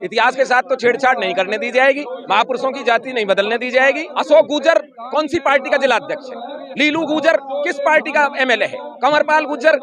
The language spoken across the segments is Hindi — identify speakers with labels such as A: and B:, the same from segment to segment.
A: इतिहास के साथ तो छेड़छाड़ नहीं करने दी जाएगी। महापुरुषों की जाति नहीं बदलने दी जाएगी। अशोक गुर्जर कौन सी पार्टी का जिलाध्यक्ष है? लीलू गुर्जर किस पार्टी का एमएलए है? कंवरपाल गुर्जर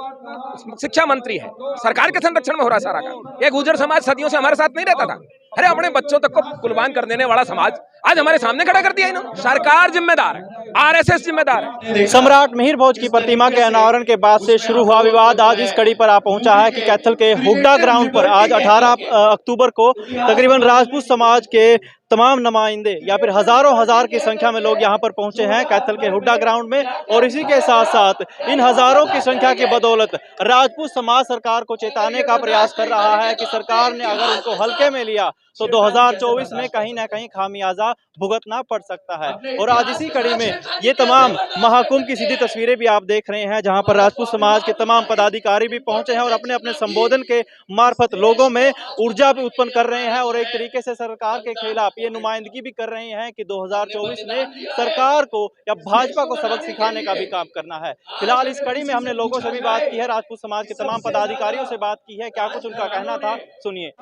A: शिक्षा मंत्री है। सरकार के संरक्षण में हो रहा सारा काम। ये गुर्जर समाज सदियों से हमारे साथ नहीं रहता था। अरे अपने बच्चों तक को कुर्बान कर देने वाला समाज आज हमारे सामने खड़ा कर दिया इन्होंने। सरकार जिम्मेदार है, आरएसएस जिम्मेदार है।
B: सम्राट मिहिर भोज की प्रतिमा के अनावरण के बाद से शुरू हुआ विवाद आज इस कड़ी पर आ पहुंचा है कि कैथल के हुड्डा ग्राउंड पर आज 18 अक्टूबर को तकरीबन राजपूत समाज के तमाम नुमाइंदे या फिर हजार की संख्या में लोग यहां पर पहुंचे हैं कैथल के हुड्डा ग्राउंड में। और इसी के साथ साथ इन हजारों की संख्या की बदौलत राजपूत समाज सरकार को चेताने का प्रयास कर रहा है कि सरकार ने अगर उनको हल्के में लिया तो 2024 में कहीं ना कहीं खामियाजा भुगतना पड़ सकता है। और आज इसी कड़ी में ये तमाम महाकुंभ की सीधी तस्वीरें भी आप देख रहे हैं, जहां पर राजपूत समाज के तमाम पदाधिकारी भी पहुंचे हैं और अपने अपने संबोधन के मार्फत लोगों में ऊर्जा भी उत्पन्न कर रहे हैं और एक तरीके से सरकार के खिलाफ ये नुमाइंदगी भी कर रहे हैं कि 2024 में सरकार को या भाजपा को सबक सिखाने का भी काम करना है। फिलहाल इस कड़ी में हमने लोगों से भी बात की है, राजपूत समाज के तमाम पदाधिकारियों से बात की है, क्या कुछ उनका कहना था सुनिए।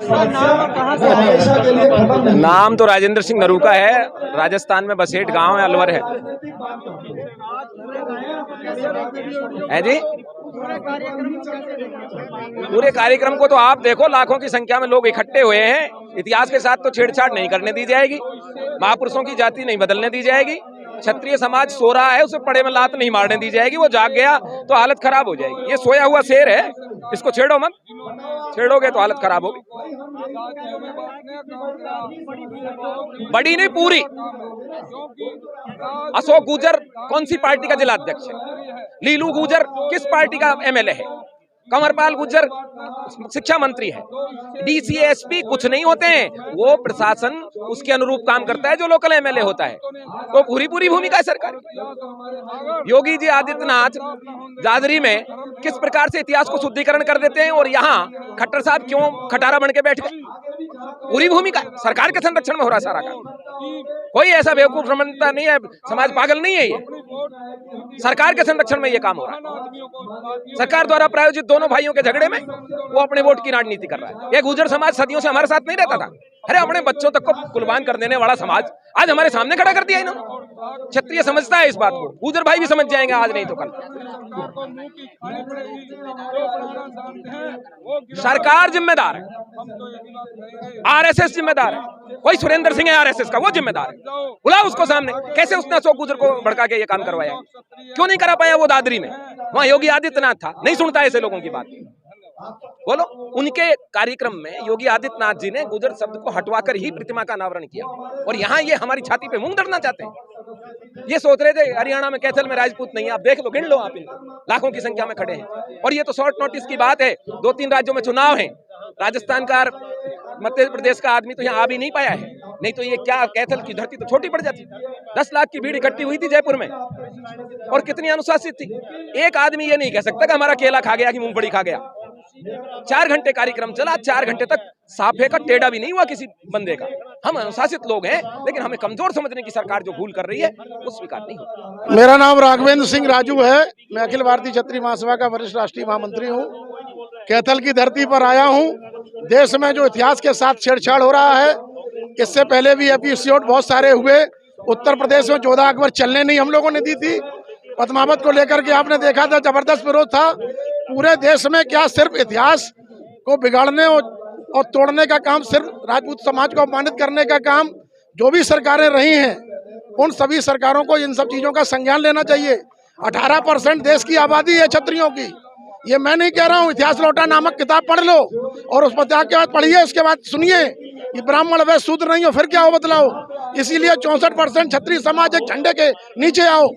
A: नाम तो राजेंद्र सिंह नरूका है, राजस्थान में बसेठ गांव है, अलवर है जी। पूरे कार्यक्रम को तो आप देखो, लाखों की संख्या में लोग इकट्ठे हुए हैं। इतिहास के साथ तो छेड़छाड़ नहीं करने दी जाएगी। महापुरुषों की जाति नहीं बदलने दी जाएगी। क्षत्रिय समाज सो रहा है, उसे पड़े में लात नहीं मारने दी जाएगी। वो जाग गया तो हालत खराब हो जाएगी। ये सोया हुआ शेर है, इसको छेड़ो मत, छेड़ोगे तो हालत खराब होगी। बड़ी नहीं पूरी। अशोक गुर्जर कौन सी पार्टी का जिलाध्यक्ष है? लीलू गुर्जर किस पार्टी का एमएलए है? कंवरपाल गुर्जर शिक्षा मंत्री है। डीसी एसपी कुछ नहीं होते हैं, वो प्रशासन उसके अनुरूप काम करता है जो लोकल एमएलए होता है। तो पूरी भूमिका है सरकार। योगी जी आदित्यनाथ दादरी में किस प्रकार से इतिहास को शुद्धिकरण कर देते हैं और यहाँ खट्टर साहब क्यों खटारा बन के बैठ गए? पूरी भूमिका सरकार के संरक्षण में हो रहा सारा काम। कोई ऐसा बेवकूफ समझता नहीं है, समाज पागल नहीं है। ये सरकार के संरक्षण में ये काम हो रहा है। सरकार द्वारा प्रायोजित दोनों भाइयों के झगड़े में वो अपने वोट की राजनीति कर रहा है। ये गुर्जर समाज सदियों से हमारे साथ नहीं रहता था। अरे अपने बच्चों तक को कुर्बान कर देने वाला समाज आज हमारे सामने खड़ा कर दिया इन्होंने। क्षत्रिय समझता है इस बात को, गुर्जर भाई भी समझ जाएंगे आज नहीं तो कल। सरकार जिम्मेदार है, आरएसएस जिम्मेदार है। कोई सुरेंद्र सिंह है आरएसएस का, वो जिम्मेदार है। बुलाओ उसको सामने। कैसे उसने अशोक गुर्जर को भड़का के ये काम करवाया? क्यों नहीं करा पाया वो दादरी में? वहां योगी आदित्यनाथ था, नहीं सुनता ऐसे लोगों की बात। बोलो, उनके कार्यक्रम में योगी आदित्यनाथ जी ने गुर्जर शब्द को हटवाकर ही प्रतिमा का अनावरण किया और यहाँ ये हमारी छाती पे मूंग दड़ना चाहते हैं। ये सोच रहे थे हरियाणा में कैथल में राजपूत नहीं है। आप देख लो, गिन लो आप, इनको लाखों की संख्या में खड़े हैं। और ये तो शॉर्ट नोटिस की बात है, 2-3 राज्यों में चुनाव है। राजस्थान का, मध्य प्रदेश का आदमी तो यहाँ आ भी नहीं पाया है, नहीं तो ये क्या कैथल की धरती तो छोटी पड़ जाती। 10 लाख की भीड़ इकट्ठी हुई थी जयपुर में और कितनी अनुशासित थी। एक आदमी ये नहीं कह सकता कि हमारा केला खा गया कि मूंगफली खा गया। 4 घंटे कार्यक्रम चला, 4 घंटे तक साफे का टेढ़ा भी नहीं हुआ किसी बंदे का। हम अनुशासित लोग हैं, लेकिन हमें कमजोर समझने की सरकार जो भूल कर रही है वो स्वीकार नहीं होगा।
C: मेरा नाम राघवेंद्र सिंह राजू है, मैं अखिल भारतीय क्षत्रिय महासभा का वरिष्ठ राष्ट्रीय महामंत्री हूँ। कैथल की धरती पर आया हूँ। देश में जो इतिहास के साथ छेड़छाड़ हो रहा है, इससे पहले भी एपिसोड बहुत सारे हुए। उत्तर प्रदेश में जोधा अकबर चलने नहीं हम लोगों ने दी थी। पद्मावत को लेकर के आपने देखा था, जबरदस्त विरोध था। पूरे देश में क्या सिर्फ इतिहास को बिगाड़ने और तोड़ने का काम, सिर्फ राजपूत समाज को अपमानित करने का काम जो भी सरकारें रही हैं, उन सभी सरकारों को इन सब चीज़ों का संज्ञान लेना चाहिए। 18% देश की आबादी है क्षत्रियों की। ये मैं नहीं कह रहा हूँ, इतिहास लौटा नामक किताब पढ़ लो और उस पत्या के बाद पढ़िए, उसके बाद सुनिए। ये ब्राह्मण वैश्य शूद्र नहीं हो, फिर क्या हो बतलाओ। इसीलिए 64% क्षत्रिय समाज एक झंडे के नीचे आओ।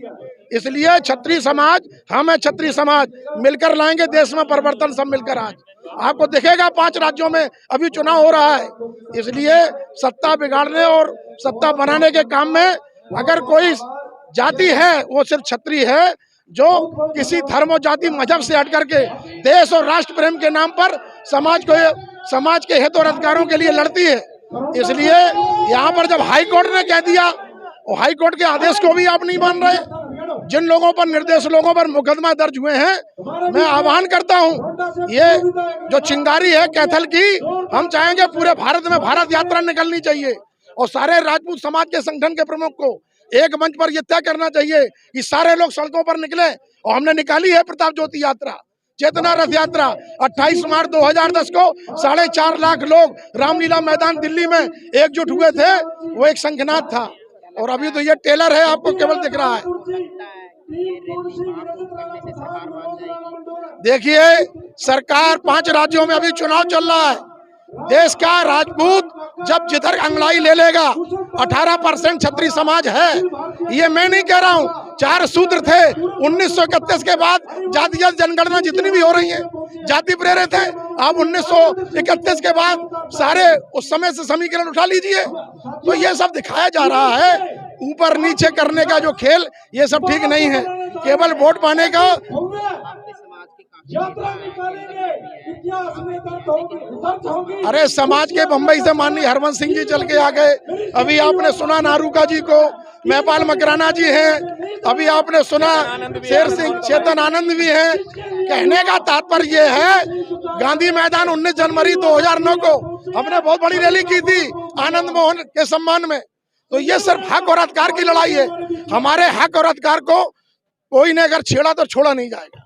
C: इसलिए क्षत्रिय समाज, हम है क्षत्रिय समाज, मिलकर लाएंगे देश में परिवर्तन, सब मिलकर। आज आपको दिखेगा 5 राज्यों में अभी चुनाव हो रहा है। इसलिए सत्ता बिगाड़ने और सत्ता बनाने के काम में अगर कोई जाति है वो सिर्फ क्षत्रिय है, जो किसी धर्म और जाति मजहब से हट करके देश और राष्ट्र प्रेम के नाम पर समाज के हित और अधिकारों के लिए लड़ती है। इसलिए यहाँ पर जब हाई कोर्ट ने कह दिया, और हाई कोर्ट के आदेश को भी आप नहीं मान रहे, जिन लोगों पर, निर्दोष लोगों पर मुकदमा दर्ज हुए हैं, मैं आह्वान करता हूं, ये जो चिंगारी है कैथल की, हम चाहेंगे पूरे भारत में भारत यात्रा निकलनी चाहिए और सारे राजपूत समाज के संगठन के प्रमुख को एक मंच पर यह तय करना चाहिए कि सारे लोग सड़कों पर निकले। और हमने निकाली है प्रताप ज्योति यात्रा, चेतना रथ यात्रा 28 मार्च 2010 को 4.5 लाख लोग रामलीला मैदान दिल्ली में एकजुट हुए थे। वो एक संघनाद था और अभी तो ये टेलर है, आपको केवल दिख रहा है। देखिए, सरकार 5 राज्यों में अभी चुनाव चल रहा है। देश का राजपूत जब जिधर अंगड़ाई ले लेगा, 18% क्षत्रिय समाज है, ये मैं नहीं कह रहा हूँ। 4 सूत्र थे 1931 के बाद, जातिगत जनगणना जितनी भी हो रही है जाति प्रेरित है। अब 1931 के बाद सारे उस समय से समीकरण उठा लीजिए, तो ये सब दिखाया जा रहा है। ऊपर नीचे करने का जो खेल, ये सब ठीक नहीं है। केवल वोट पाने का, अरे समाज के बम्बई से माननीय हरवंश सिंह जी चल के आ गए। अभी आपने सुना नारूका जी को, महपाल मकराना जी हैं, अभी आपने सुना शेर सिंह, चेतन आनंद भी हैं। कहने का तात्पर्य ये है, गांधी मैदान 19 जनवरी 2009 को हमने बहुत बड़ी रैली की थी आनंद मोहन के सम्मान में। तो ये सिर्फ हक और अधिकार की लड़ाई है। हमारे हक और अधिकार को कोई ने अगर छेड़ा तो छोड़ा नहीं जाएगा।